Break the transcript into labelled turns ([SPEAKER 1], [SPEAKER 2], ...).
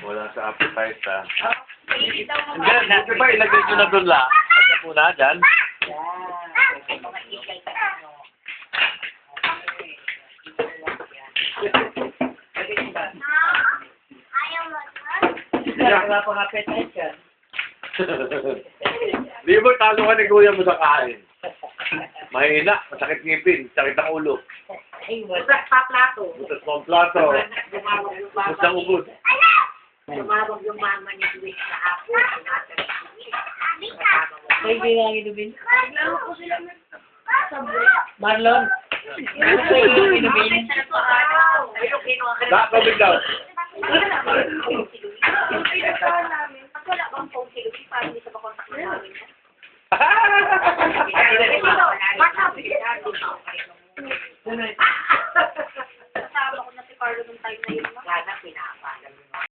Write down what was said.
[SPEAKER 1] Wala sa appetite, ha?
[SPEAKER 2] Hindi daw mo.
[SPEAKER 1] Hindi, di ba ilagay nyo na doon lang? Kasi muna, dyan.
[SPEAKER 2] Ayaw mo.
[SPEAKER 3] Wala pang appetite yan.
[SPEAKER 1] Di ba talo ka ni kuya mo sa kain? Mahina, masakit ngipin, sakit ang ulo.
[SPEAKER 3] Ay, wala pa plato.
[SPEAKER 1] Butas mo ang plato.
[SPEAKER 3] Gumawag yung mama
[SPEAKER 1] Ubus ang ubus.
[SPEAKER 3] Gumawag yung mama ni Luis sa hapon. Ay, bilang inubin. Marlon. Ano sa iyo inubin?
[SPEAKER 1] Tubig daw.